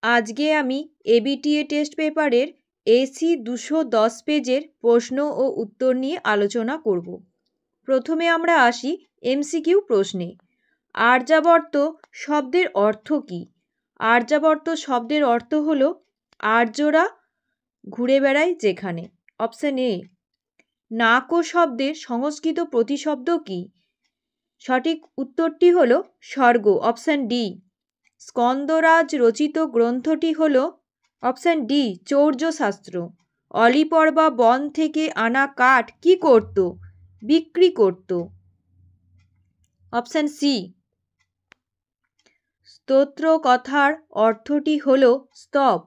আজকে আমি ABTA test পেপারের এসি 210 পেজের প্রশ্ন ও উত্তর নিয়ে আলোচনা করব। প্রথমে আমরা আসি এমসিকিউ প্রশ্নে। আর্যাবর্ত শব্দের অর্থ কী? আর্যাবর্ত শব্দের অর্থ হলো আর্যরা ঘুরে বেড়ায় যেখানে। Option A. নাকো শব্দের সংস্কৃত প্রতিশব্দ কী? সঠিক উত্তরটি হলো স্বর্গ। Option D. স্কন্দরাজ রচিত গ্রন্থটি হল অপশান ডি চৌর্যশাস্ত্র। অলিপর্বা বন থেকে আনা কাঠ কি করত? বিক্রি করত। Option C. স্তোত্র কথার অর্থটি হল স্তব।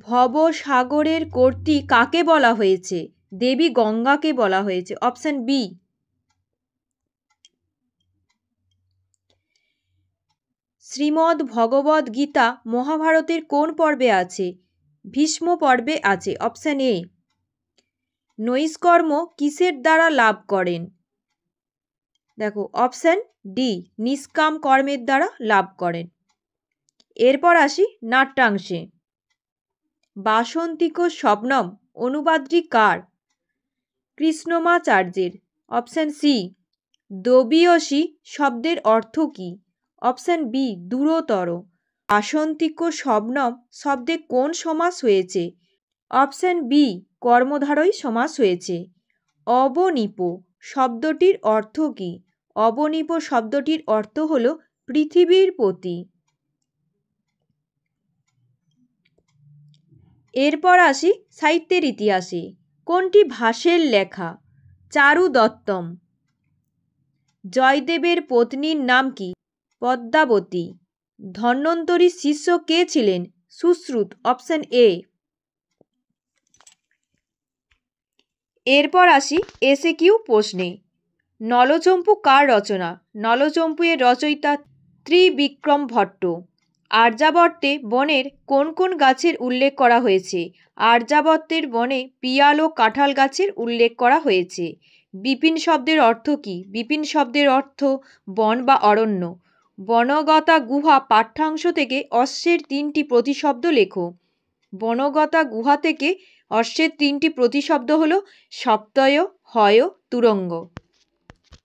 ভবসাগরের কর্ত্রী কাকে বলা হয়েছে? দেবী গঙ্গাকে বলা হয়েছে। Option B. শ্রীমদ্ ভগবদ্ গীতা মহাভারতের কোন পর্বে আছে? ভীষ্ম পর্বে আছে। Option A. নৈষ্কর্ম কিসের দ্বারা লাভ করেন? দেখো অপশান ডি নিষ্কাম কর্মের দ্বারা লাভ করেন। এরপর আসি নাট্যাংশে। বাসন্তিক স্বপ্নম অনুবাদটি কার? কৃষ্ণমাচার্যের। Option C. দবিয়সী শব্দের অর্থ কী? Option B দূরতর। বাসন্তিক স্বপ্নম শব্দে কোন সমাস হয়েছে? অপশান বি কর্মধারয় সমাস হয়েছে। অবনীপ শব্দটির অর্থ কী? অবনীপ শব্দটির অর্থ হল পৃথিবীর পতি। এরপর আসি সাহিত্যের ইতিহাসে। কোনটি ভাসের লেখা? চারু দত্তম। জয়দেবের পত্নীর নাম কি? পদ্মাবতী। ধন্বন্তরীর শিষ্য কে ছিলেন? সুশ্রুত। Option A. এরপর আসি এসএকিউ প্রশ্নে। নলচম্পু কার রচনা? নলচম্পু এর রচয়িতা ত্রিবিক্রম ভট্ট। আর্যাবর্তে বনের কোন কোন গাছের উল্লেখ করা হয়েছে? আর্যাবর্তের বনে পিয়াল ও কাঁঠাল গাছের উল্লেখ করা হয়েছে। বিপিন শব্দের অর্থ কী? বিপিন শব্দের অর্থ বন বা অরণ্য। বনগতা গুহা পাঠ্যাংশ থেকে অশ্বের 3টি প্রতিশব্দ লেখো। বনগতা গুহা থেকে অশ্বের 3টি প্রতিশব্দ হল সপ্তয়, হয়, তুরঙ্গ।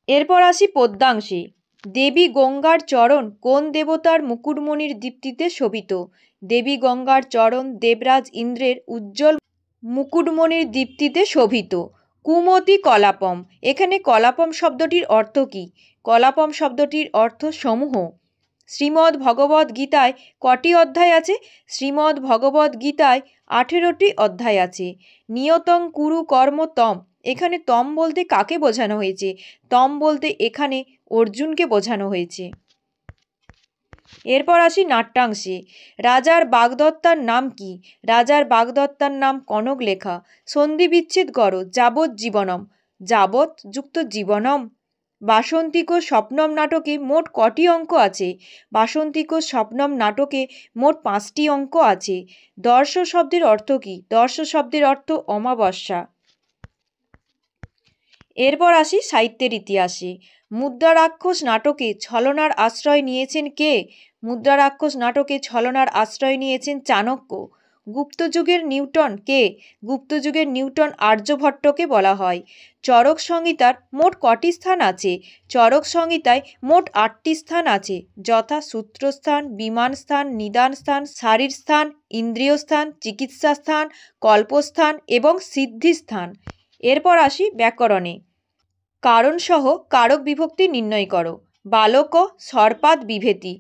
এরপর আসি পদ্যাংশে। দেবী গঙ্গার চরণ কোন দেবতার মুকুটমণির দীপ্তিতে শোভিত? দেবী গঙ্গার চরণ দেবরাজ ইন্দ্রের উজ্জ্বল মুকুটমণির দীপ্তিতে শোভিত। কুমতি কলাপম। এখানে কলাপম শব্দটির অর্থ কী? কলাপম শব্দটির অর্থ সমূহ। শ্রীমদ্ ভগবদ্ গীতায় কটি অধ্যায় আছে? শ্রীমদ্ ভগবদ্ গীতায় 18টি অধ্যায় আছে। নিয়তং কুরু কর্ম তম। এখানে তম বলতে কাকে বোঝানো হয়েছে? তম বলতে এখানে অর্জুনকে বোঝানো হয়েছে। এরপর আসি নাট্যাংশে। রাজার বাগদত্তার নাম কি? রাজার বাগদত্তার নাম কনকলেখা। সন্ধি বিচ্ছেদ করো। যাবৎ জীবনম। যাবৎ যুক্ত জীবনম। বাসন্তিক স্বপ্নম নাটকে মোট কটি অঙ্ক আছে? বাসন্তিক স্বপ্নম নাটকে মোট 5টি অঙ্ক আছে। দর্শ শব্দের অর্থ কী? দর্শ শব্দের অর্থ অমাবস্যা। এরপর আসি সাহিত্যের ইতিহাসে। মুদ্রারাক্ষস নাটকে ছলনার আশ্রয় নিয়েছেন কে? মুদ্রারাক্ষস নাটকে ছলনার আশ্রয় নিয়েছেন চাণক্য। গুপ্তযুগের নিউটন কে? গুপ্তযুগের নিউটন আর্যভট্টকে বলা হয়। চরক সংহিতার মোট কটি স্থান আছে? চরক সংহিতায় মোট 8টি স্থান আছে, যথা সূত্রস্থান, বিমান স্থান, নিদান স্থান, শারীর স্থান, ইন্দ্রিয় স্থান, চিকিৎসা স্থান, কল্পস্থান এবং সিদ্ধিস্থান। এরপর আসি ব্যাকরণে। কারণসহ কারক বিভক্তি নির্ণয় করো। বালক সর্পাদ বিভেতি।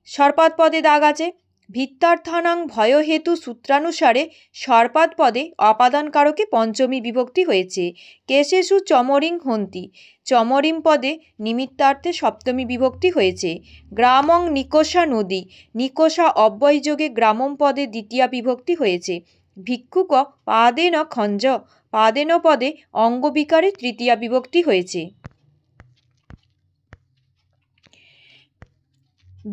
সর্পাদ পদে দাগ আছে। ভিত্তার্থানাং ভয়হেতু সূত্রানুসারে সর্পাদ পদে অপাদান কারকে পঞ্চমী বিভক্তি হয়েছে। কেশেষু চমরিং হন্তি। চমরিং পদে নিমিত্তার্থে সপ্তমী বিভক্তি হয়েছে। গ্রামং নিকষা নদী। নিকষা অব্যয়যোগে গ্রামম পদে দ্বিতীয়া বিভক্তি হয়েছে। ভিক্ষুক পাদেন খঞ্জ। পাদেন পদে অঙ্গবিকারে তৃতীয়া বিভক্তি হয়েছে।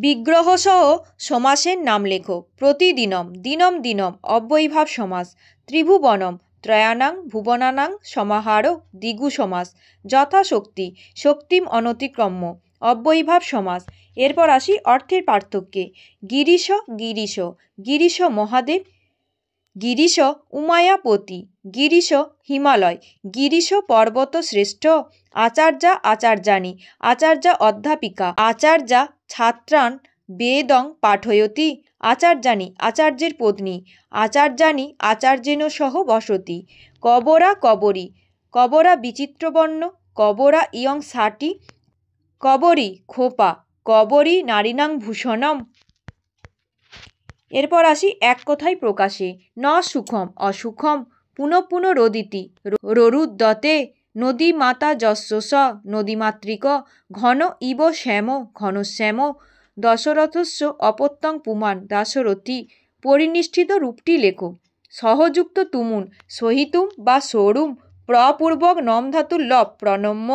বিগ্রহসহ সমাসের নাম লেখো। প্রতিদিনম। দিনম দিনম অব্যয়ীভাব সমাস। ত্রিভুবনম। ত্রয়াণাং ভুবনানাং সমাহার দ্বিগু সমাস। যথাশক্তি। শক্তিম অনতিক্রম্য। অব্যয়ীভাব সমাস। এরপর আসি অর্থের পার্থক্যে। গিরিশ গিরিশ, গিরিশ মহাদেব, গিরিশ উমায়াপতি, গিরিশ হিমালয়, গিরিশ পর্বত শ্রেষ্ঠ, আচার্যা আচার্যানি, আচার্যা অধ্যাপিকা, আচার্যা ছাত্রান বেদং পাঠয়তি, আচার্যানি আচার্যের পত্নী, আচার্যানি আচার্যেন সহ বসতি। কবরা কবরী, কবরা বিচিত্রবর্ণ, কবরা ইয়ং সাটি, কবরী খোপা, কবরী নারীণাং ভূষণম। এরপর আসি এক কথায় প্রকাশে। ন সুখম অসুখম, পুনঃ পুনঃ রোদিতি, ররুদ্যতে, নদী মাতা যস্য স, নদীমাতৃক, ঘন ইব শ্যাম, ঘনশ্যাম, দশরথস্য অপত্যং পুমান, দাশরথী। পরিনিষ্ঠিত রূপটি লেখো। সহযুক্ত তুমুন, সহিতুম বা সরুম, প্রপূর্বক নম ধাতুর লপ, প্রণম্য,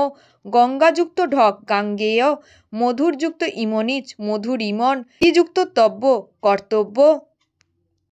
গঙ্গাযুক্ত ঢক, গাঙ্গেয়, মধুরযুক্ত ইমনিচ, মধুরিমন, যুক্ত তব্য, কর্তব্য,